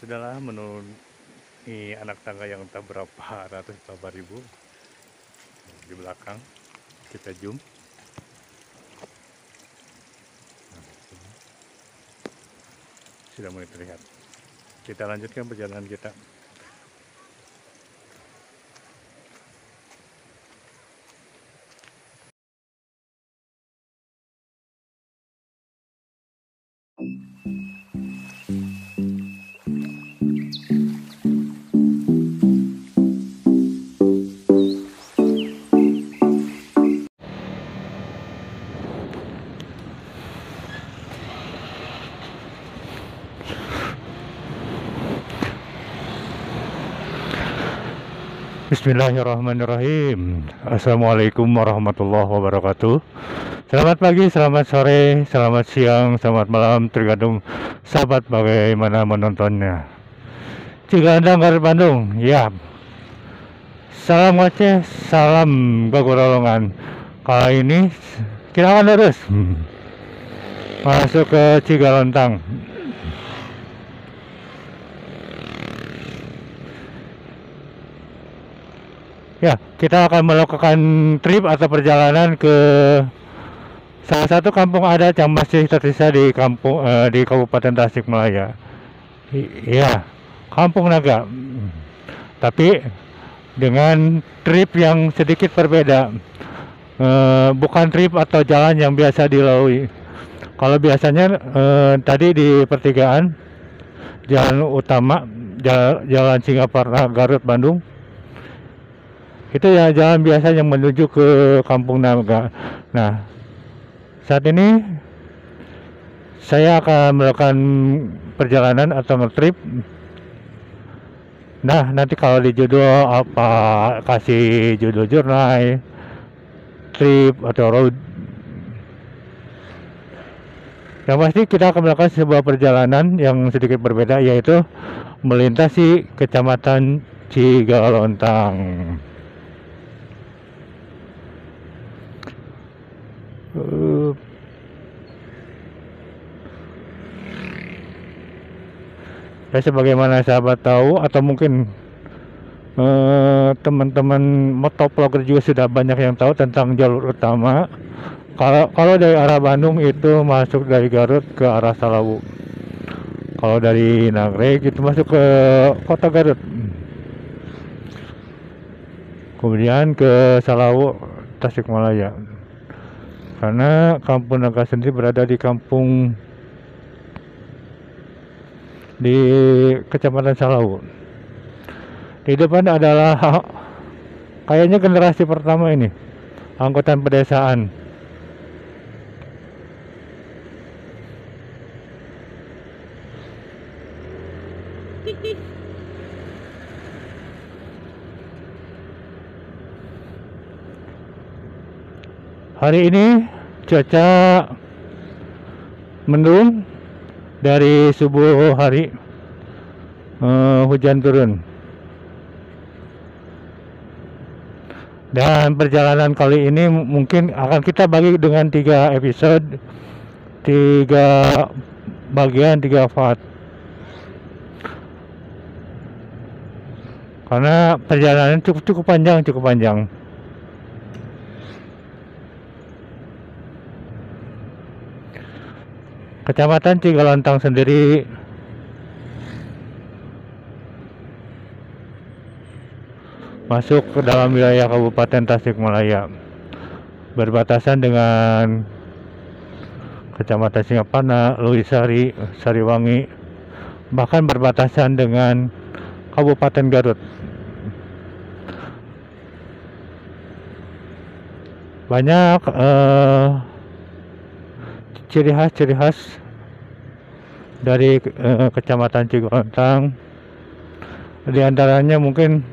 Sudahlah menurut anak tangga yang tak berapa ratus berapa ribu di belakang kita zoom. Sudah mulai terlihat. Kita lanjutkan perjalanan kita. Bismillahirrahmanirrahim. Assalamualaikum warahmatullahi wabarakatuh. Selamat pagi, selamat sore, selamat siang, selamat malam, tergantung sahabat bagaimana menontonnya. Ciganjang, Garut, Bandung. Ya. Salam Aceh, salam Gagorolongan. Kali ini kita akan lurus masuk ke Cigalontang. Ya, kita akan melakukan trip atau perjalanan ke salah satu kampung adat yang masih tersisa di di Kabupaten Tasikmalaya. Iya, Kampung Naga. Tapi dengan trip yang sedikit berbeda. Bukan trip atau jalan yang biasa dilalui. Kalau biasanya tadi di pertigaan jalan utama jalan Singaparna Garut Bandung, itu ya jalan biasa yang menuju ke Kampung Naga. Nah, saat ini saya akan melakukan perjalanan atau nge-trip. Nah, nanti kalau di judul apa kasih judul jurnal, trip atau road. Yang pasti kita akan melakukan sebuah perjalanan yang sedikit berbeda, yaitu melintasi Kecamatan Cigalontang. Ya, sebagaimana sahabat tahu atau mungkin teman-teman motovlogger juga sudah banyak yang tahu tentang jalur utama. Kalau dari arah Bandung itu masuk dari Garut ke arah Salawu. Kalau dari Nagreg itu masuk ke kota Garut. Kemudian ke Salawu, Tasikmalaya. Karena Kampung Naga sendiri berada di di Kecamatan Salawu. Di depan adalah kayaknya generasi pertama ini, angkutan pedesaan. Hari ini cuaca mendung dari subuh hari, hujan turun. Dan perjalanan kali ini mungkin akan kita bagi dengan 3 episode, 3 bagian, 3 part. Karena perjalanan cukup panjang. Kecamatan Cigalontang sendiri masuk ke dalam wilayah Kabupaten Tasikmalaya, berbatasan dengan Kecamatan Singaparna, Lewisari, Sariwangi, bahkan berbatasan dengan Kabupaten Garut. Banyak ciri khas dari Kecamatan Cigalontang. Di antaranya mungkin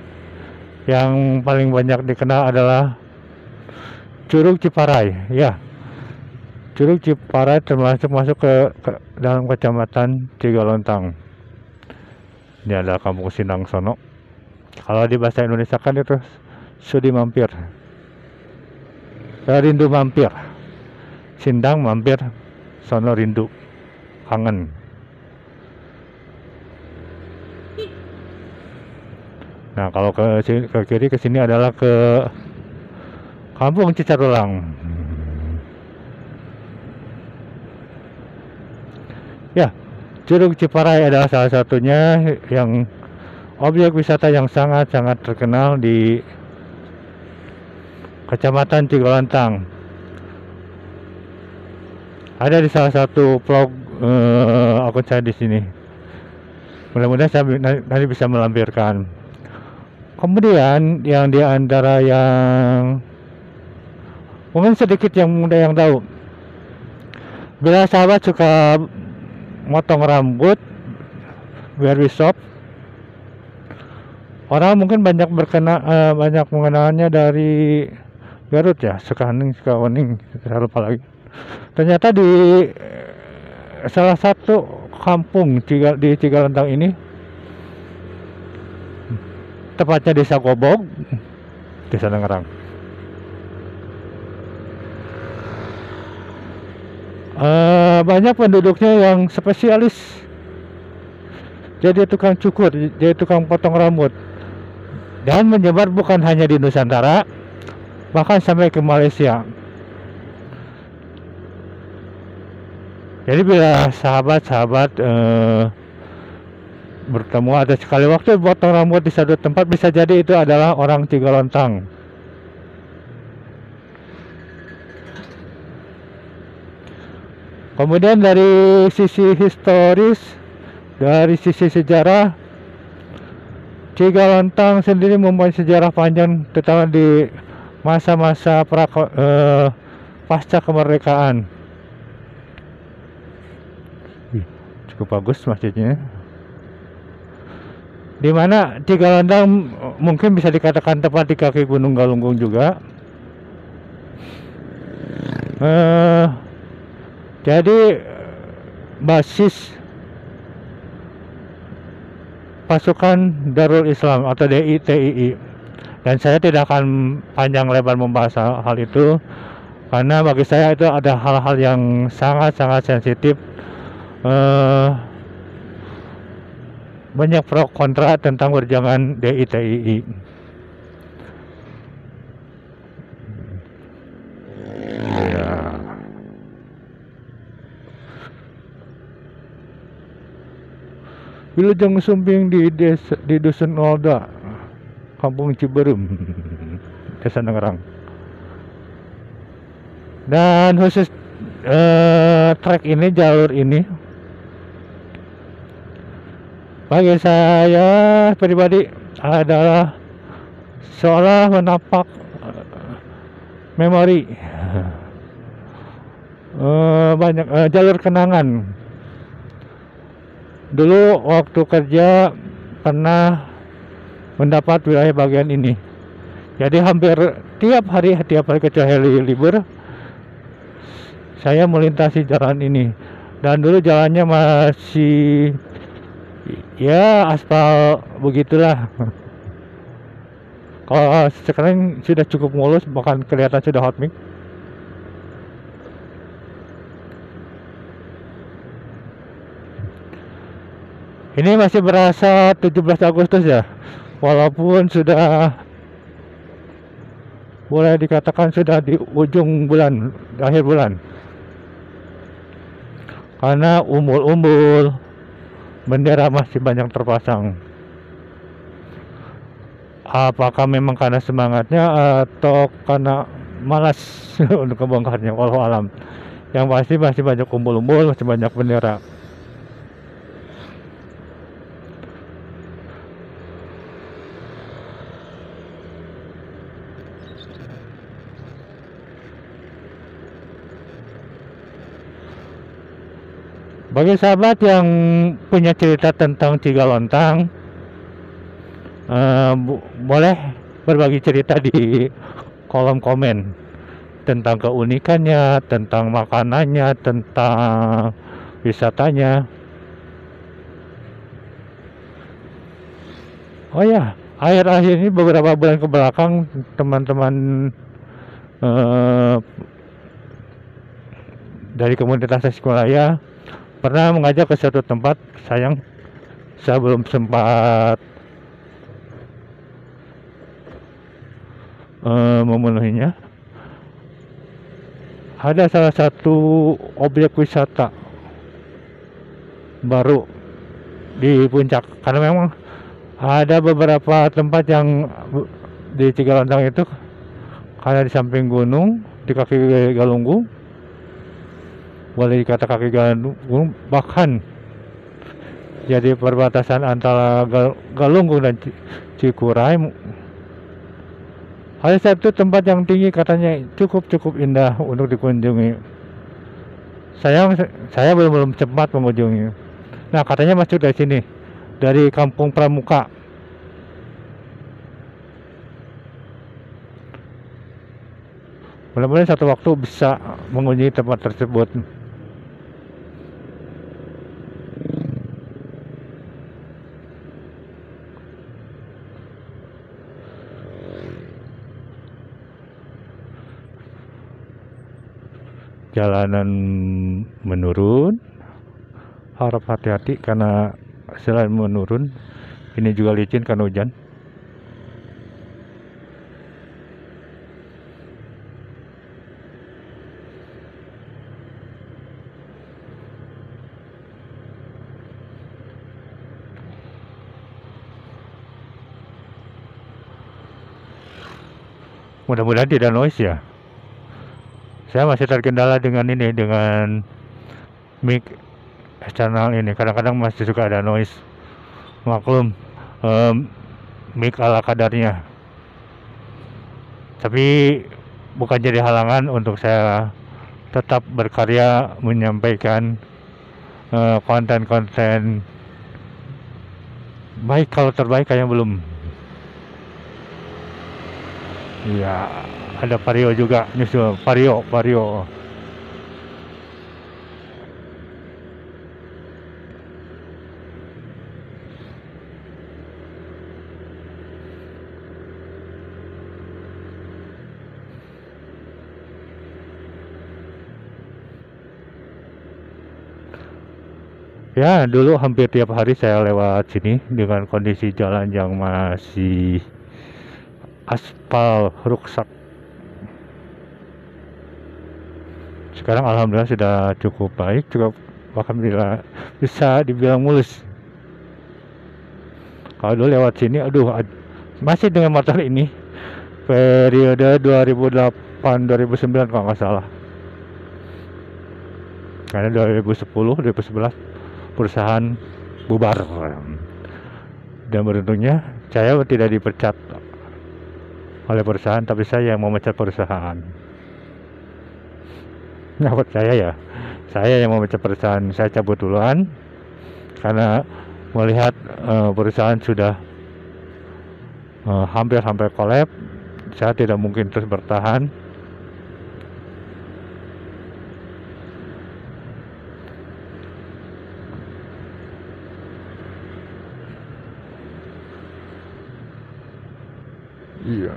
yang paling banyak dikenal adalah Curug Ciparai. Ya, Curug Ciparai termasuk masuk ke dalam Kecamatan Cigalontang. Ini adalah Kampung Sindang Sono. Kalau di bahasa Indonesia kan itu Sudi mampir, rindu mampir, Sindang mampir, Sono rindu, kangen. Nah, kalau ke kiri ke sini adalah ke Kampung Cicarulang. Ya, Curug Ciparai adalah salah satunya yang objek wisata yang sangat-sangat terkenal di Kecamatan Cigalontang. Ada di salah satu vlog akun saya di sini. Mudah-mudahan saya nanti bisa melampirkan. Kemudian yang di antara yang mungkin sedikit yang muda yang tahu, bila sahabat suka motong rambut, barber shop, orang mungkin banyak banyak mengenalnya dari Garut ya, Sukawening, saya lupa lagi. Ternyata di salah satu kampung di Cigalontang ini, tepatnya Desa Gobog, Desa Tangerang, banyak penduduknya yang spesialis jadi tukang cukur, jadi tukang potong rambut, dan menyebar bukan hanya di Nusantara, bahkan sampai ke Malaysia. Jadi bila sahabat-sahabat bertemu ada sekali waktu potong rambut di satu tempat, bisa jadi itu adalah orang Cigalontang. Kemudian dari sisi historis, dari sisi sejarah, Cigalontang sendiri mempunyai sejarah panjang, terutama di masa-masa pasca kemerdekaan. Cukup bagus masjidnya. Di mana Cigalontang mungkin bisa dikatakan tepat di kaki Gunung Galunggung juga. Jadi basis pasukan Darul Islam atau DITII. Dan saya tidak akan panjang lebar membahas hal itu, karena bagi saya itu ada hal-hal yang sangat-sangat sensitif. Banyak pro kontra tentang berjangan DITII. Ya. Wilujeng Sumbing di Dusun Olda, Kampung Ciberem, Desa Tangerang. Dan khusus trek ini, jalur ini, bagi saya pribadi adalah seolah menapak memori, banyak jalur kenangan. Dulu waktu kerja pernah mendapat wilayah bagian ini, jadi hampir tiap hari kecuali libur, saya melintasi jalan ini. Dan dulu jalannya masih ya aspal begitulah. Kalau sekarang sudah cukup mulus, bahkan kelihatan sudah hot mix. Ini masih berasa 17 Agustus ya, walaupun sudah boleh dikatakan sudah di ujung bulan, di akhir bulan, karena umbul-umbul bendera masih banyak terpasang. Apakah memang karena semangatnya atau karena malas untuk membongkarnya, walau alam. Yang pasti masih banyak umbul-umbul, masih banyak bendera. Bagi sahabat yang punya cerita tentang Cigalontang, boleh berbagi cerita di kolom komen tentang keunikannya, tentang makanannya, tentang wisatanya. Oh ya, akhir-akhir ini beberapa bulan ke belakang, teman-teman dari komunitas Tasikmalaya pernah mengajak ke suatu tempat, sayang saya belum sempat memenuhinya. Ada salah satu objek wisata baru di puncak, karena memang ada beberapa tempat yang di Cigalantang itu karena di samping gunung, di kaki Galunggung, boleh dikata kaki Galunggung, bahkan jadi perbatasan antara Galunggung dan Cikuray. Ada satu tempat yang tinggi, katanya cukup indah untuk dikunjungi. Saya belum sempat mengunjungi. Nah, katanya masuk dari sini, dari Kampung Pramuka. Mudah-mudahan satu waktu bisa mengunjungi tempat tersebut. Jalanan menurun, harap hati-hati karena selain menurun, ini juga licin karena hujan. Mudah-mudahan tidak noise ya. Saya masih terkendala dengan mic eksternal ini. Kadang-kadang masih suka ada noise. Maklum, mic ala kadarnya. Tapi bukan jadi halangan untuk saya tetap berkarya menyampaikan konten-konten baik, kalau terbaik kayaknya belum. Iya, ada Vario juga nyusul. Vario. Ya, dulu hampir tiap hari saya lewat sini dengan kondisi jalan yang masih aspal rusak. Sekarang alhamdulillah sudah cukup baik, bahkan bisa dibilang mulus. Kalau dulu lewat sini, aduh, masih dengan motor ini periode 2008-2009 kalau nggak salah. Karena 2010-2011 perusahaan bubar, dan beruntungnya saya tidak dipecat oleh perusahaan, tapi saya yang memecat perusahaan. Nggak percaya ya, saya yang memecat perusahaan. Saya cabut duluan karena melihat perusahaan sudah hampir kolab. Saya tidak mungkin terus bertahan. Iya.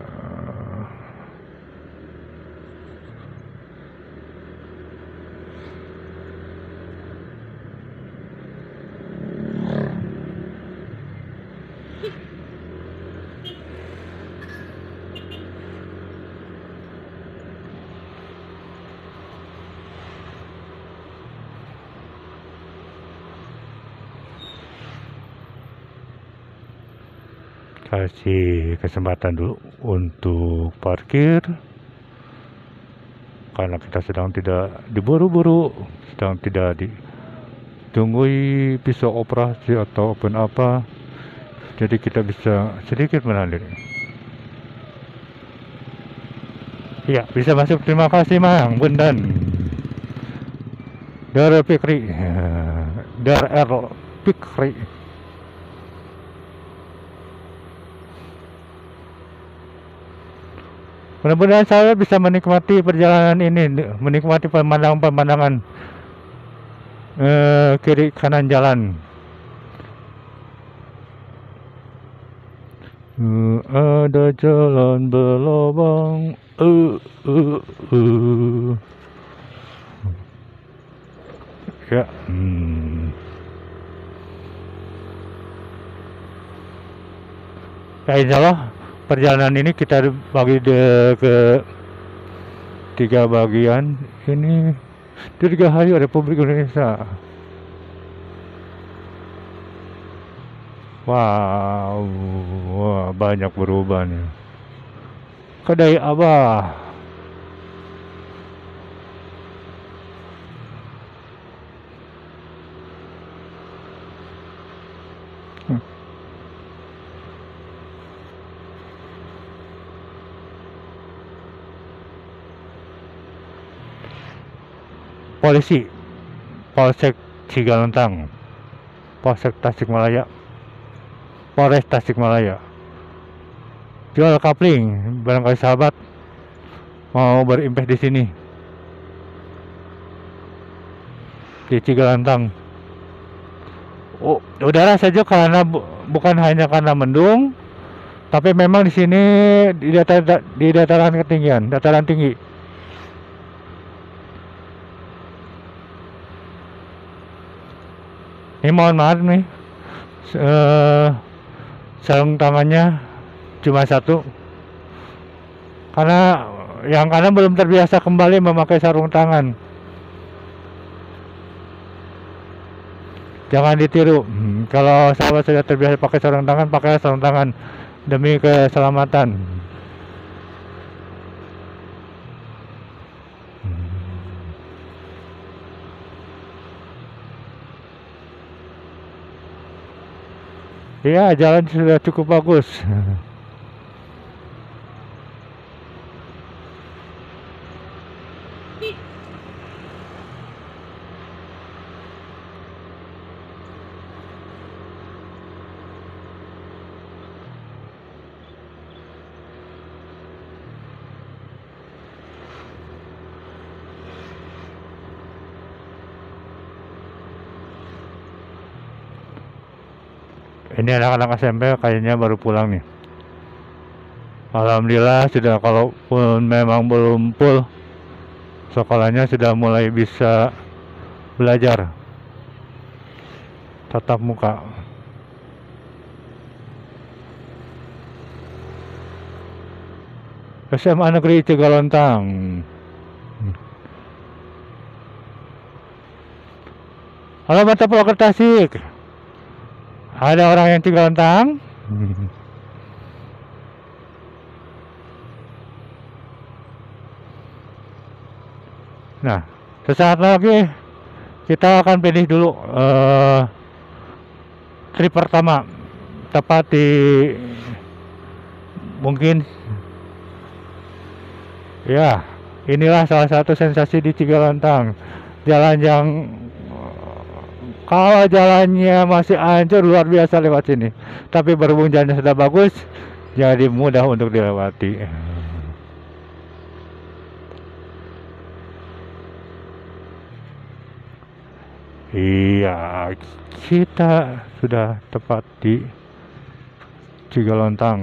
Kasih kesempatan dulu untuk parkir karena kita sedang tidak diburu-buru, sedang tidak ditunggui pisau operasi ataupun apa, jadi kita bisa sedikit menarik. Iya, bisa masuk. Terima kasih Mang Bundan. Dar Fikri. Dar Fikri. Mudah-mudahan saya bisa menikmati perjalanan ini, menikmati pemandangan kiri kanan jalan. Ada jalan berlubang. Ya. Ya insya Allah perjalanan ini kita bagi ke 3 bagian. Ini 3 hari Republik Indonesia. Wow, wah, banyak berubah nih. Kedai Abah. Polisi, Polsek Cigalentang, Polsek Tasikmalaya, Polres Tasikmalaya. Jual kapling, barangkali sahabat mau berinvest di sini di Cigalentang. Oh, udara saja karena bukan hanya karena mendung, tapi memang di sini di dataran ketinggian, dataran tinggi. Ini mohon maaf nih, sarung tangannya cuma satu, karena yang kanan belum terbiasa kembali memakai sarung tangan. Jangan ditiru. Kalau sahabat sudah terbiasa pakai sarung tangan, pakai sarung tangan demi keselamatan. Iya, jalan sudah cukup bagus. Ini anak-anak SMP kayaknya baru pulang nih. Alhamdulillah sudah, kalaupun memang belum full, sekolahnya sudah mulai bisa belajar tatap muka. SMA Negeri Cigalentang. Halo mata Purwokerto Tasik. Ada orang yang Cigalentang? Nah, sesaat lagi kita akan pilih dulu trip pertama, tepat di mungkin ya, inilah salah satu sensasi di Cigalentang. Jalan yang kalau jalannya masih hancur luar biasa lewat sini, tapi berhubung jalannya sudah bagus, jadi mudah untuk dilewati. Iya, kita sudah tepat di Cigalentang.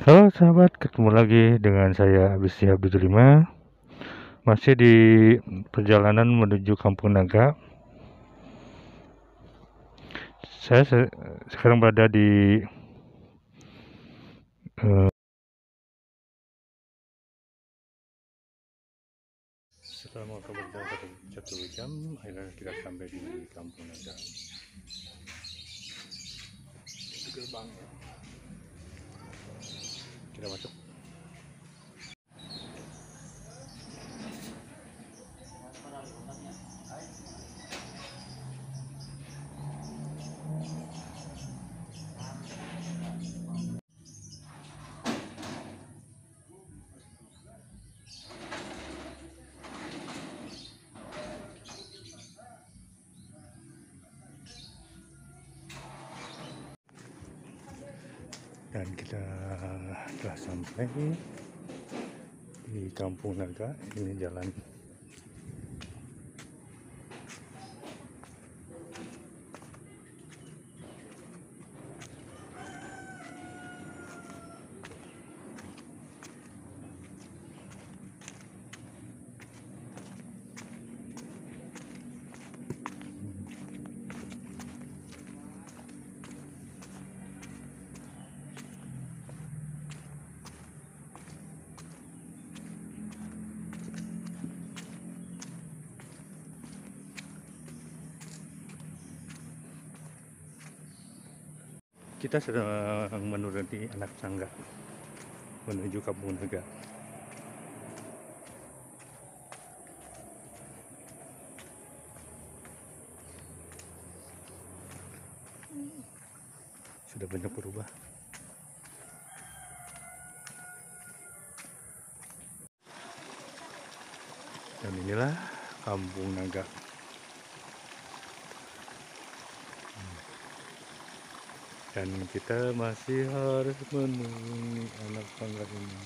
Halo sahabat, ketemu lagi dengan saya Abisi Abdul5. Masih di perjalanan menuju Kampung Naga. Saya sekarang berada di setelah mau berjalan 1 jam, akhirnya kita sampai di Kampung Naga. Itu gerbang ya. Kita masuk. Dan kita telah sampai di Kampung Naga. Ini jalan kita sedang menuruni anak tangga menuju Kampung Naga. Sudah banyak berubah. Dan inilah Kampung Naga. Dan kita masih harus menunggu anak tangga ini.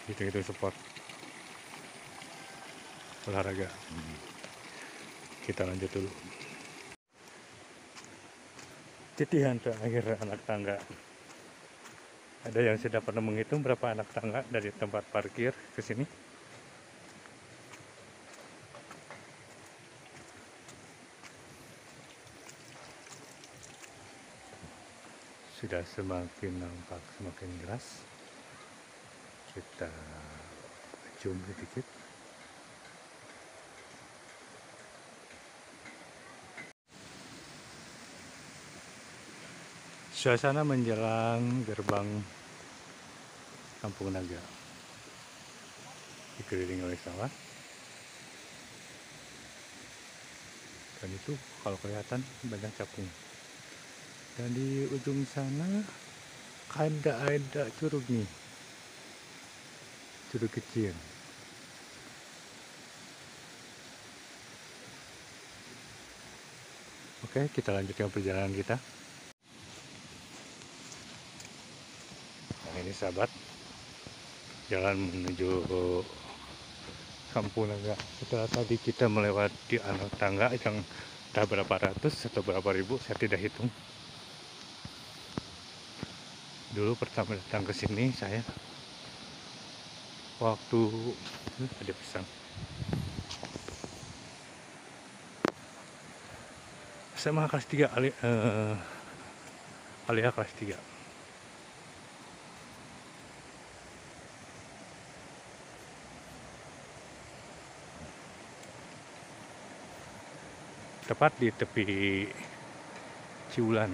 Hitung-hitung spot olahraga. Kita lanjut dulu. Titihan terakhir anak tangga. Ada yang sudah pernah menghitung berapa anak tangga dari tempat parkir ke sini? Sudah semakin nampak, semakin jelas. Kita zoom sedikit. Suasana menjelang gerbang Kampung Naga, dikelilingi oleh sawah. Dan itu kalau kelihatan banyak capung. Dan di ujung sana ada curug nih, curug kecil. Oke, kita lanjutkan perjalanan kita. Nah, ini sahabat, jalan menuju Kampung Naga. Setelah tadi kita melewati anak tangga yang entah berapa ratus atau berapa ribu, saya tidak hitung. Dulu pertama datang ke sini saya waktu ada pisang. SMA kelas 3 Aliyah kelas 3. Tepat di tepi Ciulan.